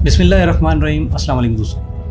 बिस्मिल्लाहिर्रहमानिर्रहीम। अस्सलाम वालेकुम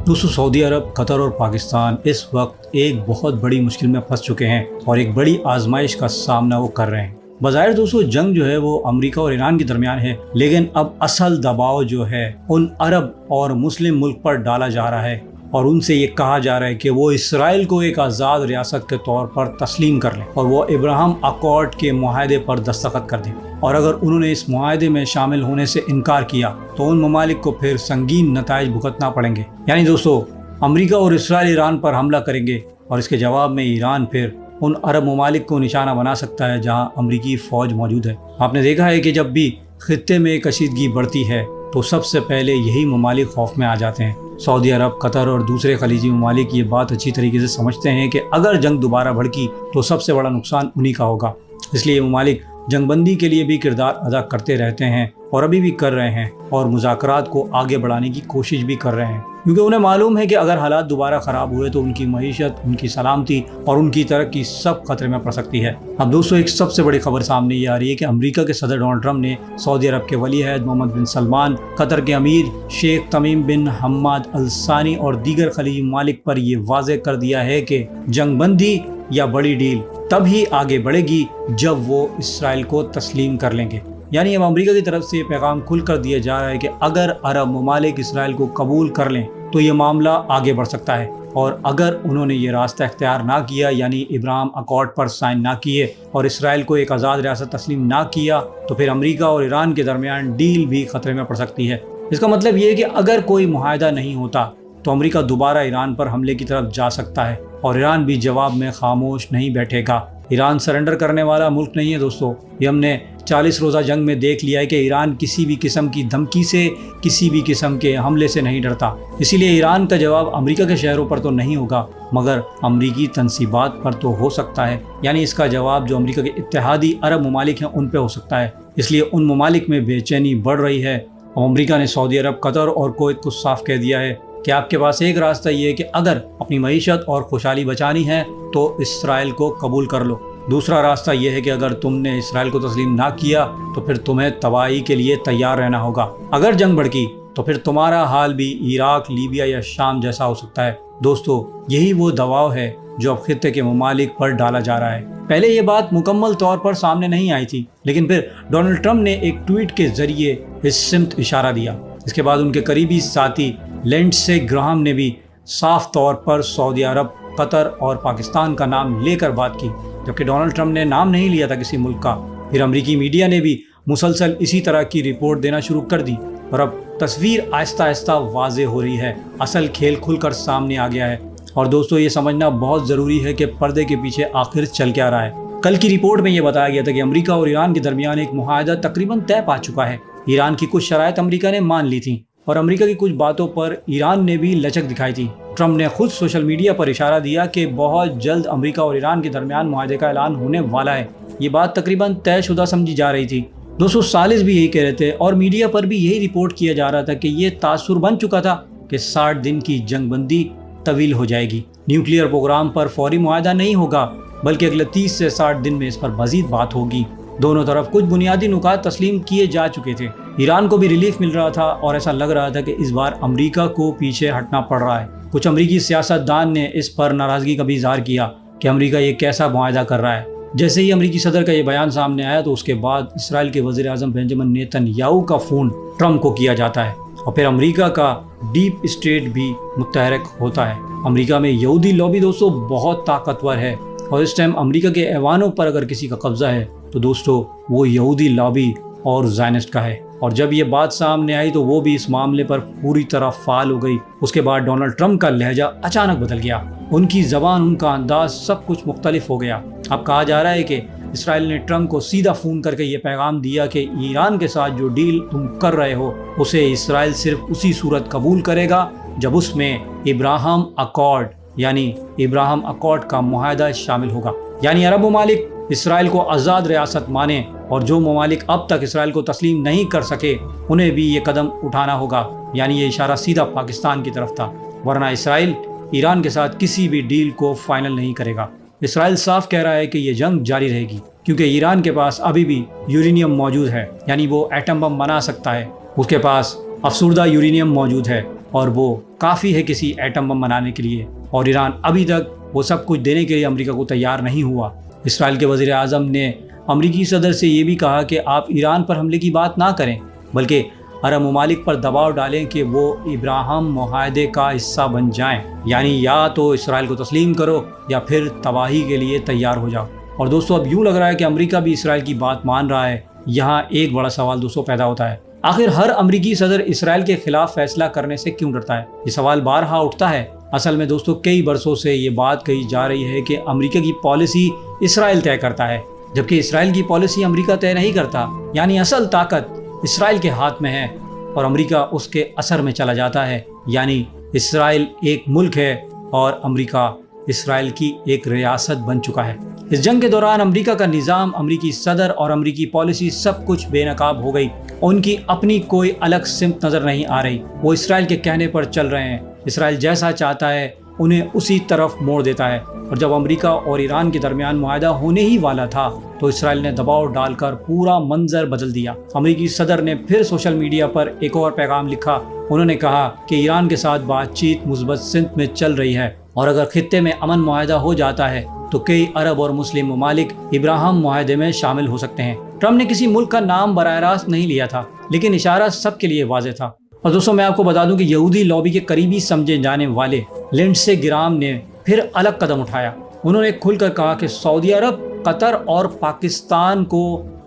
दोस्तों, सऊदी अरब, कतर और पाकिस्तान इस वक्त एक बहुत बड़ी मुश्किल में फंस चुके हैं और एक बड़ी आजमाइश का सामना वो कर रहे हैं। बज़ाहिर दोस्तों जंग जो है वो अमेरिका और ईरान के दरमियान है, लेकिन अब असल दबाव जो है उन अरब और मुस्लिम मुल्क पर डाला जा रहा है और उनसे ये कहा जा रहा है कि वो इसराइल को एक आज़ाद रियासत के तौर पर तस्लीम कर लें और वो अब्राहम अकॉर्ड के मुआहदे पर दस्तखत कर दें। और अगर उन्होंने इस मुआहदे में शामिल होने से इनकार किया तो उन ममालिक को फिर संगीन नताइज भुगतना पड़ेंगे। यानी दोस्तों अमेरिका और इसराइल ईरान पर हमला करेंगे और इसके जवाब में ईरान फिर उन अरब ममालिक को निशाना बना सकता है जहां अमेरिकी फ़ौज मौजूद है। आपने देखा है कि जब भी खित्ते में कशीदगी बढ़ती है तो सबसे पहले यही ममालिक खौफ में आ जाते हैं। सऊदी अरब, कतर और दूसरे खलीजी ममालिक ये बात अच्छी तरीके से समझते हैं कि अगर जंग दोबारा भड़की तो सबसे बड़ा नुकसान उन्हीं का होगा। इसलिए ये ममालिक जंगबंदी के लिए भी किरदार अदा करते रहते हैं और अभी भी कर रहे हैं और मुज़ाकरात को आगे बढ़ाने की कोशिश भी कर रहे हैं, क्योंकि उन्हें मालूम है कि अगर हालात दोबारा ख़राब हुए तो उनकी मईशत, उनकी सलामती और उनकी तरक्की सब खतरे में पड़ सकती है। अब दोस्तों एक सबसे बड़ी खबर सामने ये आ रही है कि अमेरिका के सदर डोनाल्ड ट्रंप ने सऊदी अरब के वली अहद मोहम्मद बिन सलमान, कतर के अमीर शेख तमीम बिन हम्माद अल सानी और दीगर खलीजी ममालिक पर यह वाज़ेह कर दिया है कि जंगबंदी या बड़ी डील तभी आगे बढ़ेगी जब वो इसराइल को तस्लीम कर लेंगे। यानी अब अमेरिका की तरफ से पैगाम खुल कर दिया जा रहा है कि अगर अरब ममालिक इसराइल को कबूल कर लें तो ये मामला आगे बढ़ सकता है, और अगर उन्होंने ये रास्ता इख्तियार ना किया यानी अब्राहम अकॉर्ड पर साइन ना किए और इसराइल को एक आज़ाद रियासत तस्लीम ना किया तो फिर अमेरिका और ईरान के दरमियान डील भी खतरे में पड़ सकती है। इसका मतलब ये है कि अगर कोई मुआहदा नहीं होता तो अमेरिका दोबारा ईरान पर हमले की तरफ जा सकता है और ईरान भी जवाब में खामोश नहीं बैठेगा। ईरान सरेंडर करने वाला मुल्क नहीं है दोस्तों। ये हमने 40 रोज़ा जंग में देख लिया है कि ईरान किसी भी किस्म की धमकी से, किसी भी किस्म के हमले से नहीं डरता। इसीलिए ईरान का जवाब अमेरिका के शहरों पर तो नहीं होगा मगर अमरीकी तनसीबात पर तो हो सकता है। यानी इसका जवाब जो अमेरिका के इत्तेहादी अरब ममालिक हैं उन पर हो सकता है। इसलिए उन ममालिक में बेचैनी बढ़ रही है और अमेरिका ने सऊदी अरब, कतर और कुवैत को साफ कह दिया है कि आपके पास एक रास्ता ये है कि अगर अपनी मईशत और खुशहाली बचानी है तो इसराइल को कबूल कर लो। दूसरा रास्ता ये है कि अगर तुमने इसराइल को तस्लीम ना किया तो फिर तुम्हें तबाही के लिए तैयार रहना होगा। अगर जंग भड़की तो फिर तुम्हारा हाल भी इराक, लीबिया या शाम जैसा हो सकता है। दोस्तों यही वो दबाव है जो अब खित्ते के ममालिक पर डाला जा रहा है। पहले ये बात मुकम्मल तौर पर सामने नहीं आई थी, लेकिन फिर डोनाल्ड ट्रंप ने एक ट्वीट के जरिए इस सिमत इशारा दिया। इसके बाद उनके करीबी साथी लिंडसे ग्राहम ने भी साफ तौर पर सऊदी अरब, कतर और पाकिस्तान का नाम लेकर बात की, जबकि डोनाल्ड ट्रंप ने नाम नहीं लिया था किसी मुल्क का। फिर अमेरिकी मीडिया ने भी मुसलसल इसी तरह की रिपोर्ट देना शुरू कर दी और अब तस्वीर आहिस्ता आहिस्ता वाज़ेह हो रही है। असल खेल खुलकर सामने आ गया है और दोस्तों ये समझना बहुत ज़रूरी है कि पर्दे के पीछे आखिर चल क्या रहा है। कल की रिपोर्ट में ये बताया गया था कि अमेरिका और ईरान के दरमियान एक मुआहदा तकरीबन तय पा चुका है। ईरान की कुछ शराइत अमेरिका ने मान ली थी और अमेरिका की कुछ बातों पर ईरान ने भी लचक दिखाई थी। ट्रंप ने खुद सोशल मीडिया पर इशारा दिया कि बहुत जल्द अमेरिका और ईरान के दरमियान मुआहदे का ऐलान होने वाला है। ये बात तकरीबन तयशुदा समझी जा रही थी। दोस्तों सालिस भी यही कह रहे थे और मीडिया पर भी यही रिपोर्ट किया जा रहा था कि ये तासुर बन चुका था कि 60 दिन की जंगबंदी तवील हो जाएगी। न्यूक्लियर प्रोग्राम पर फौरी मुआहदा नहीं होगा बल्कि अगले 30 से 60 दिन में इस पर मजीद बात होगी। दोनों तरफ कुछ बुनियादी नुकात तस्लीम किए जा चुके थे। ईरान को भी रिलीफ मिल रहा था और ऐसा लग रहा था कि इस बार अमेरिका को पीछे हटना पड़ रहा है। कुछ अमेरिकी सियासतदान ने इस पर नाराज़गी का भी इजहार किया कि अमेरिका ये कैसा मुआहदा कर रहा है। जैसे ही अमेरिकी सदर का ये बयान सामने आया तो उसके बाद इसराइल के वज़ीर आज़म बेंजामिन नेतन्याहू का फ़ोन ट्रंप को किया जाता है और फिर अमेरिका का डीप स्टेट भी मुतहरक होता है। अमेरिका में यहूदी लॉबी दोस्तों बहुत ताकतवर है और इस टाइम अमेरिका के ऐवानों पर अगर किसी का कब्जा है तो दोस्तों वो यहूदी लॉबी और ज़ायनिस्ट का है। और जब ये बात सामने आई तो वो भी इस मामले पर पूरी तरह फाल हो गई। उसके बाद डोनाल्ड ट्रंप का लहजा अचानक बदल गया, उनकी ज़बान, उनका अंदाज सब कुछ मुख्तलिफ हो गया। अब कहा जा रहा है कि इसराइल ने ट्रंप को सीधा फ़ोन करके ये पैगाम दिया कि ईरान के साथ जो डील तुम कर रहे हो उसे इसराइल सिर्फ उसी सूरत कबूल करेगा जब उसमें अब्राहम अकॉर्ड यानी अब्राहम अकॉर्ड का मुआहदा शामिल होगा। यानी अरब ममालिक इसराइल को आज़ाद रियासत माने और जो ममालिक अब तक इसराइल को तस्लीम नहीं कर सके उन्हें भी ये कदम उठाना होगा। यानी ये इशारा सीधा पाकिस्तान की तरफ था, वरना इसराइल ईरान के साथ किसी भी डील को फाइनल नहीं करेगा। इसराइल साफ कह रहा है कि ये जंग जारी रहेगी क्योंकि ईरान के पास अभी भी यूरेनियम मौजूद है, यानी वो एटम बम बना सकता है। उसके पास अफसुर्दा यूरेनियम मौजूद है और वो काफ़ी है किसी एटम बम बनाने के लिए, और ईरान अभी तक वो सब कुछ देने के लिए अमेरिका को तैयार नहीं हुआ। इसराइल के वज़ीर आज़म ने अमेरिकी सदर से ये भी कहा कि आप ईरान पर हमले की बात ना करें, बल्कि अरब ममालिक पर दबाव डालें कि वो इब्राहिम मुआहदे का हिस्सा बन जाएं, यानी या तो इसराइल को तस्लीम करो या फिर तबाही के लिए तैयार हो जाओ। और दोस्तों अब यूँ लग रहा है कि अमेरिका भी इसराइल की बात मान रहा है। यहाँ एक बड़ा सवाल दोस्तों पैदा होता है, आखिर हर अमेरिकी सदर इसराइल के खिलाफ फैसला करने से क्यों डरता है? ये सवाल बारहा उठता है। असल में दोस्तों कई बरसों से ये बात कही जा रही है कि अमेरिका की पॉलिसी इसराइल तय करता है, जबकि इसराइल की पॉलिसी अमेरिका तय नहीं करता। यानी असल ताकत इसराइल के हाथ में है और अमेरिका उसके असर में चला जाता है। यानी इसराइल एक मुल्क है और अमेरिका इसराइल की एक रियासत बन चुका है। इस जंग के दौरान अमेरिका का निज़ाम, अमेरिकी सदर और अमेरिकी पॉलिसी सब कुछ बेनकाब हो गई। उनकी अपनी कोई अलग सिमत नज़र नहीं आ रही। वो इसराइल के कहने पर चल रहे हैं। इसराइल जैसा चाहता है उन्हें उसी तरफ मोड़ देता है। और जब अमेरिका और ईरान के दरमियान मुआहदा होने ही वाला था तो इसराइल ने दबाव डालकर पूरा मंजर बदल दिया। अमेरिकी सदर ने फिर सोशल मीडिया पर एक और पैगाम लिखा। उन्होंने कहा कि ईरान के साथ बातचीत मुस्बत सिमत में चल रही है और अगर खित्ते में अमन मुआहदा हो जाता है तो कई अरब और मुस्लिम ममालिक इब्राहिम मुआहदे में शामिल हो सकते हैं। ट्रम्प ने किसी मुल्क का नाम बराह रास्त नहीं लिया था, लेकिन इशारा सबके लिए वाज़ेह था। और दोस्तों मैं आपको बता दूं कि यहूदी लॉबी के करीबी समझे जाने वाले लिंडसे ग्राम ने फिर अलग कदम उठाया। उन्होंने खुलकर कहा कि सऊदी अरब, कतर और पाकिस्तान को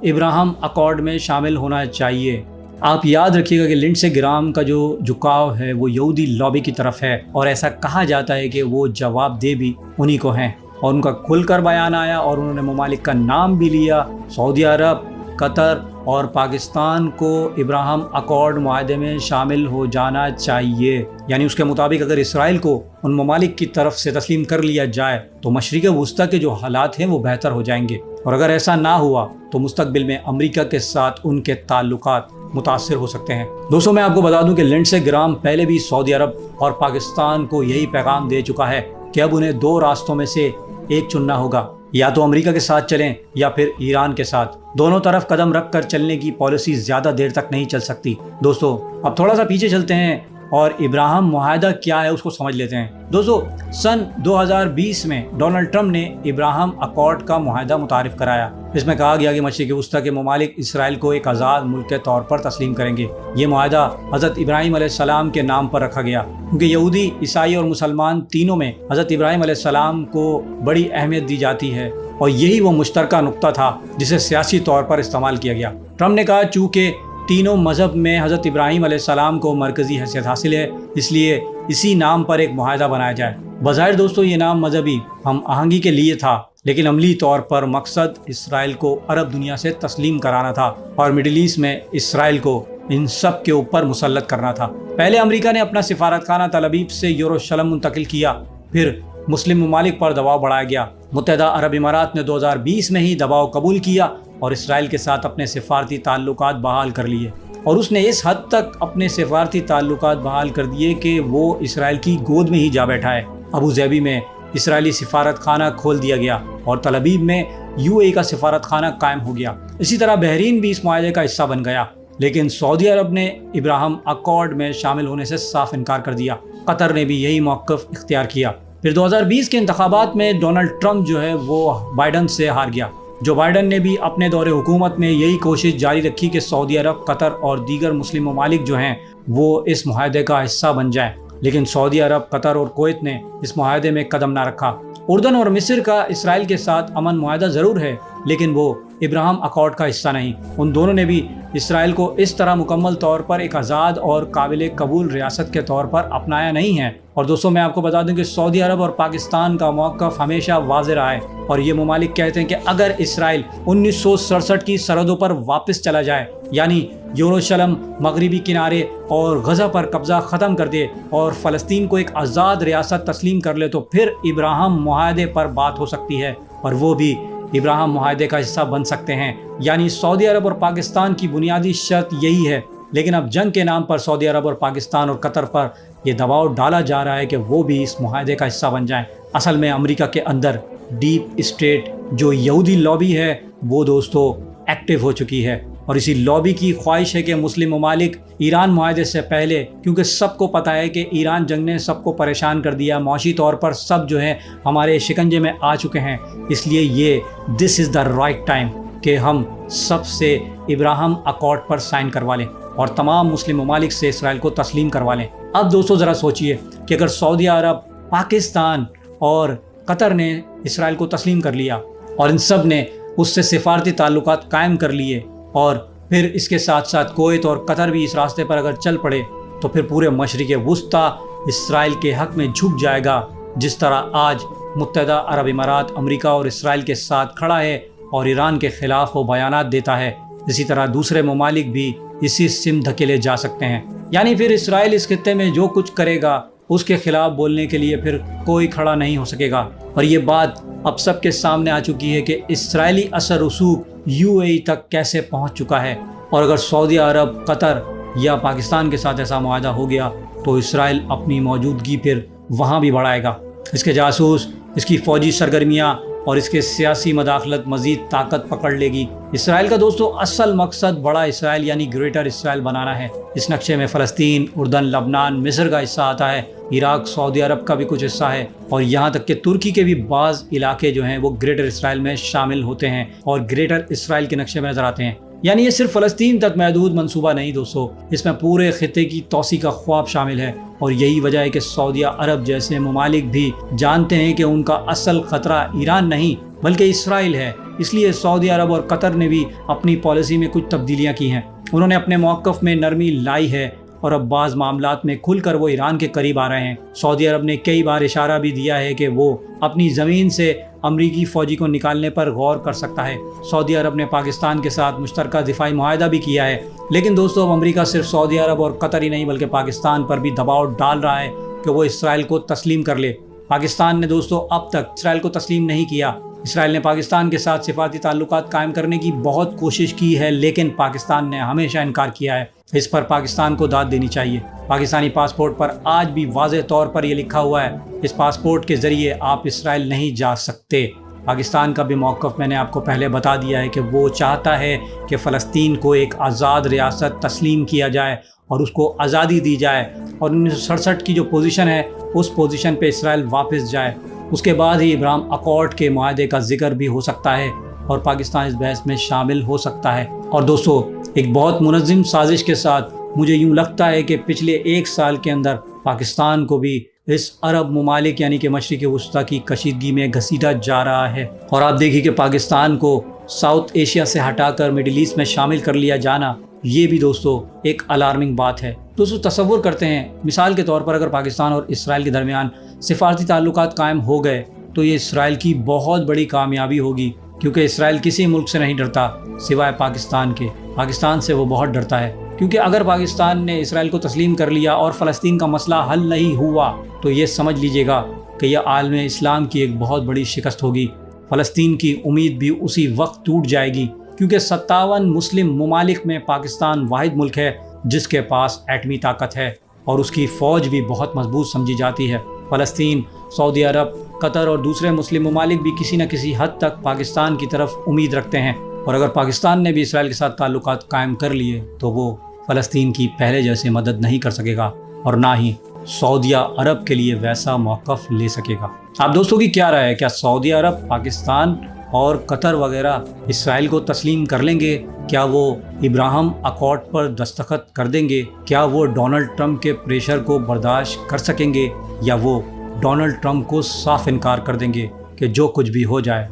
इब्राहिम अकॉर्ड में शामिल होना चाहिए। आप याद रखिएगा कि लिंडसे ग्राम का जो झुकाव है वो यहूदी लॉबी की तरफ है और ऐसा कहा जाता है कि वो जवाब दे भी उन्हीं को हैं। और उनका खुलकर बयान आया और उन्होंने ममालिक का नाम भी लिया। सऊदी अरब, कतर और पाकिस्तान को इब्राहिम अकॉर्ड मुआहदे में शामिल हो जाना चाहिए। यानी उसके मुताबिक अगर इसराइल को उन ममालिक की तरफ से तस्लीम कर लिया जाए तो मशरिक़ वुस्ता के जो हालात हैं वो बेहतर हो जाएंगे, और अगर ऐसा ना हुआ तो मुस्तकबिल में अमेरिका के साथ उनके ताल्लुकात मुतासिर हो सकते हैं। दोस्तों मैं आपको बता दूं कि लिंडसे ग्राम पहले भी सऊदी अरब और पाकिस्तान को यही पैगाम दे चुका है कि अब उन्हें दो रास्तों में से एक चुनना होगा, या तो अमेरिका के साथ चलें या फिर ईरान के साथ। दोनों तरफ कदम रख कर चलने की पॉलिसी ज़्यादा देर तक नहीं चल सकती। दोस्तों अब थोड़ा सा पीछे चलते हैं और इब्राहिम मुआहदा क्या है उसको समझ लेते हैं। दोस्तों सन 2020 में डोनाल्ड ट्रंप ने इब्राहिम अकॉर्ड का मुआहदा मुतारिफ कराया। इसमें कहा गया कि मशरिक़ वुस्ता के ममालिक इसराइल को एक आज़ाद मुल्क के तौर पर तस्लीम करेंगे। ये मुआहदा हज़रत इब्राहिम अलैहिस्सलाम के नाम पर रखा गया, क्योंकि यहूदी, ईसाई और मुसलमान तीनों में हज़रत इब्राहिम अलैहिस्सलाम को बड़ी अहमियत दी जाती है और यही वो मुश्तरका नुक्ता था जिसे सियासी तौर पर इस्तेमाल किया गया। ट्रंप ने कहा चूँकि तीनों मज़हब में हज़रत इब्राहिम अलैहिस्सलाम को मरकज़ी हैसियत हासिल है, इसलिए इसी नाम पर एक मुआहदा बनाया जाए। बज़ाहिर दोस्तों ये नाम मजहबी हम आहंगी के लिए था, लेकिन अमली तौर पर मकसद इसराइल को अरब दुनिया से तस्लीम कराना था और मिडिल ईस्ट में इसराइल को इन सब के ऊपर मुसल्लत करना था। पहले अमेरिका ने अपना सिफारतखाना तल अबीब से यरूशलेम मुंतकिल किया, फिर मुस्लिम ममालिक पर दबाव बढ़ाया गया। मुत्तहिदा अरब इमारात ने 2020 में ही दबाव कबूल किया और इसराइल के साथ अपने सिफारती ताल्लुकात बहाल कर लिए, और उसने इस हद तक अपने सिफारती ताल्लुकात बहाल कर दिए कि वो इसराइल की गोद में ही जा बैठा है। अबू ज़ैबी में इसराइली सिफारत खाना खोल दिया गया और तल अबीब में UAE का सिफारत खाना कायम हो गया। इसी तरह बहरीन भी इस मुआहदे का हिस्सा बन गया, लेकिन सऊदी अरब ने इब्राहिम अकॉर्ड में शामिल होने से साफ इनकार कर दिया। कतर ने भी यही मौक़िफ़ इख्तियार किया। फिर 2020 के इंतखाबात में डोनाल्ड ट्रंप जो है वो बाइडन से हार गया। जो बाइडन ने भी अपने दौरे हुकूमत में यही कोशिश जारी रखी कि सऊदी अरब, कतर और दीगर मुस्लिम ममालिक जो हैं वो इस मुआहदे का हिस्सा बन जाएं, लेकिन सऊदी अरब, कतर और कुवैत ने इस मुआहदे में कदम ना रखा। उर्दन और मिस्र का इसराइल के साथ अमन मुआहदा ज़रूर है, लेकिन वो इब्राहिम अकॉर्ड का हिस्सा नहीं। उन दोनों ने भी इसराइल को इस तरह मुकम्मल तौर पर एक आज़ाद और काबिल कबूल रियासत के तौर पर अपनाया नहीं है। और दोस्तों मैं आपको बता दूं कि सऊदी अरब और पाकिस्तान का मौक़िफ़ हमेशा वाज़ेह रहा है और ये ममालिक कहते हैं कि अगर इसराइल 1967 की सरहदों पर वापस चला जाए, यानी यरूशलेम, मगरिबी किनारे और गज़ा पर कब्ज़ा ख़त्म कर दे और फ़लस्तीन को एक आज़ाद रियासत तस्लीम कर ले, तो फिर इब्राहिम मुआहदे पर बात हो सकती है और वो भी इब्राहिम मुआहदे का हिस्सा बन सकते हैं। यानी सऊदी अरब और पाकिस्तान की बुनियादी शर्त यही है, लेकिन अब जंग के नाम पर सऊदी अरब और पाकिस्तान और कतर पर यह दबाव डाला जा रहा है कि वो भी इस मुआहदे का हिस्सा बन जाएं। असल में अमेरिका के अंदर डीप स्टेट जो यहूदी लॉबी है वो दोस्तों एक्टिव हो चुकी है اور اسی لابی کی خواہش ہے کہ مسلم ممالک ایران معاہدے سے پہلے، کیونکہ سب کو پتہ ہے کہ ایران جنگ نے سب کو پریشان کر دیا، معاشی طور پر سب جو ہے ہمارے شکنجے میں آ چکے ہیں، اس لیے یہ دس از دا رائٹ ٹائم کہ ہم سب سے ابراہم اکارڈ پر سائن کروا لیں اور تمام مسلم ممالک سے اسرائیل کو تسلیم کروا لیں۔ اب دوستو ذرا سوچئے کہ اگر سعودی عرب، پاکستان اور قطر نے اسرائیل کو تسلیم کر لیا اور ان سب نے اس سے سفارتی تعلقات قائم کر لیے، اور پھر اس کے ساتھ ساتھ کویت اور قطر بھی اس راستے پر اگر چل پڑے، تو پھر پورے مشرق وسطیٰ اسرائیل کے حق میں جھک جائے گا، جس طرح آج متحدہ عرب امارات امریکہ اور اسرائیل کے ساتھ کھڑا ہے اور ایران کے خلاف وہ بیانات دیتا ہے۔ اسی طرح دوسرے ممالک بھی اسی سمت دھکیلے جا سکتے ہیں، یعنی پھر اسرائیل اس خطے میں جو کچھ کرے گا اس کے خلاف بولنے کے لیے پھر کوئی کھڑا نہیں ہو سکے گا۔ اور یہ بات اب سب کے سامنے آ چکی ہے کہ اسرائیلی اثر رسوخ UAE تک کیسے پہنچ چکا ہے، اور اگر سعودی عرب، قطر یا پاکستان کے ساتھ ایسا معاہدہ ہو گیا تو اسرائیل اپنی موجودگی پھر وہاں بھی بڑھائے گا، اس کے جاسوس، اس کی فوجی سرگرمیاں اور اس کے سیاسی مداخلت مزید طاقت پکڑ لے گی۔ اسرائیل کا دوستو اصل مقصد بڑا اسرائیل یعنی گریٹر اسرائیل بنانا ہے۔ اس نقشے میں فلسطین، اردن، لبنان، مصر کا حصہ آتا ہے، عراق، سعودی عرب کا بھی کچھ حصہ ہے، اور یہاں تک کہ ترکی کے بھی بعض علاقے جو ہیں وہ گریٹر اسرائیل میں شامل ہوتے ہیں اور گریٹر اسرائیل کے نقشے میں نظر آتے ہیں۔ یعنی یہ صرف فلسطین تک محدود منصوبہ نہیں دوستو، اس میں پورے خطے کی توسیع کا خواب شامل ہے، اور یہی وجہ ہے کہ سعودی عرب جیسے ممالک بھی جانتے ہیں کہ ان کا اصل خطرہ ایران نہیں بلکہ اسرائیل ہے۔ اس لیے سعودی عرب اور قطر نے بھی اپنی پالیسی میں کچھ تبدیلیاں کی ہیں، انہوں نے اپنے موقف میں نرمی لائی ہے اور اب بعض معاملات میں کھل کر وہ ایران کے قریب آ رہے ہیں۔ سعودی عرب نے کئی بار اشارہ بھی دیا ہے کہ وہ اپنی زمین سے امریکی فوجی کو نکالنے پر غور کر سکتا ہے۔ سعودی عرب نے پاکستان کے ساتھ مشترکہ دفاعی معاہدہ بھی کیا ہے، لیکن دوستو اب امریکہ صرف سعودی عرب اور قطر ہی نہیں بلکہ پاکستان پر بھی دباؤ ڈال رہا ہے کہ وہ اسرائیل کو تسلیم کر لے۔ پاکستان نے دوستو اب تک اسرائیل کو تسلیم نہیں کیا۔ اسرائیل نے پاکستان کے ساتھ سفارتی تعلقات قائم کرنے کی بہت کوشش کی ہے، لیکن پاکستان نے ہمیشہ انکار کیا ہے۔ اس پر پاکستان کو داد دینی چاہیے۔ پاکستانی پاسپورٹ پر آج بھی واضح طور پر یہ لکھا ہوا ہے، اس پاسپورٹ کے ذریعے آپ اسرائیل نہیں جا سکتے۔ پاکستان کا بھی موقف میں نے آپ کو پہلے بتا دیا ہے کہ وہ چاہتا ہے کہ فلسطین کو ایک آزاد ریاست تسلیم کیا جائے اور اس کو آزادی دی جائے، اور 1967 کی جو پوزیشن ہے اس پوزیشن پہ اسرائیل واپس جائے۔ اس کے بعد ہی ابراہم اکارڈ کے معاہدے کا ذکر بھی ہو سکتا ہے اور پاکستان اس بحث میں شامل ہو سکتا ہے۔ اور دوستو ایک بہت منظم سازش کے ساتھ مجھے یوں لگتا ہے کہ پچھلے 1 سال کے اندر پاکستان کو بھی اس عرب ممالک یعنی کہ مشرق وسطیٰ کی کشیدگی میں گھسیٹا جا رہا ہے، اور آپ دیکھیے کہ پاکستان کو ساؤتھ ایشیا سے ہٹا کر مڈل ایسٹ میں شامل کر لیا جانا، یہ بھی دوستو ایک الارمنگ بات ہے۔ دوستو تصور کرتے ہیں مثال کے طور پر اگر پاکستان اور اسرائیل کے درمیان سفارتی تعلقات قائم ہو گئے تو یہ اسرائیل کی بہت بڑی کامیابی ہوگی، کیونکہ اسرائیل کسی ملک سے نہیں ڈرتا سوائے پاکستان کے۔ پاکستان سے وہ بہت ڈرتا ہے، کیونکہ اگر پاکستان نے اسرائیل کو تسلیم کر لیا اور فلسطین کا مسئلہ حل نہیں ہوا تو یہ سمجھ لیجئے گا کہ یہ عالم اسلام کی ایک بہت بڑی شکست ہوگی۔ فلسطین کی امید بھی اسی وقت ٹوٹ جائے گی، کیونکہ 57 مسلم ممالک میں پاکستان واحد ملک ہے جس کے پاس ایٹمی طاقت ہے، اور اس کی فوج بھی بہت مضبوط سمجھی جاتی ہے۔ فلسطین، سعودی عرب، قطر اور دوسرے مسلم ممالک بھی کسی نہ کسی حد تک پاکستان کی طرف امید رکھتے ہیں، اور اگر پاکستان نے بھی اسرائیل کے ساتھ تعلقات قائم کر لیے تو وہ فلسطین کی پہلے جیسے مدد نہیں کر سکے گا اور نہ ہی سعودیہ عرب کے لیے ویسا موقف لے سکے گا۔ آپ دوستوں کی کیا رائے ہے؟ کیا سعودی عرب، پاکستان اور قطر وغیرہ اسرائیل کو تسلیم کر لیں گے؟ کیا وہ ابراہم اکارڈ پر دستخط کر دیں گے؟ کیا وہ ڈونلڈ ٹرمپ کے پریشر کو برداشت کر سکیں گے، یا وہ ڈونلڈ ٹرمپ کو صاف انکار کر دیں گے کہ جو کچھ بھی ہو جائے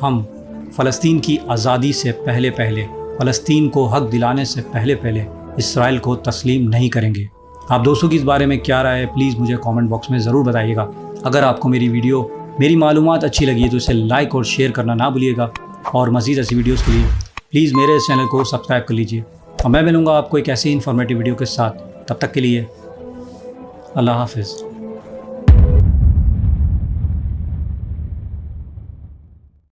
ہم فلسطین کی آزادی سے پہلے فلسطین کو حق دلانے سے پہلے اسرائیل کو تسلیم نہیں کریں گے؟ آپ دوستوں کی اس بارے میں کیا رائے ہے؟ پلیز مجھے کامنٹ باکس میں ضرور بتائیے گا۔ اگر آپ کو میری معلومات اچھی لگی ہے تو اسے لائک اور شیئر کرنا نہ بھولیے گا، اور مزید ایسی ویڈیوز کے لیے پلیز میرے اس چینل کو سبسکرائب کر لیجیے، اور میں ملوں گا آپ کو ایک ایسی انفارمیٹیو ویڈیو کے ساتھ۔ تب تک کے لیے اللہ حافظ۔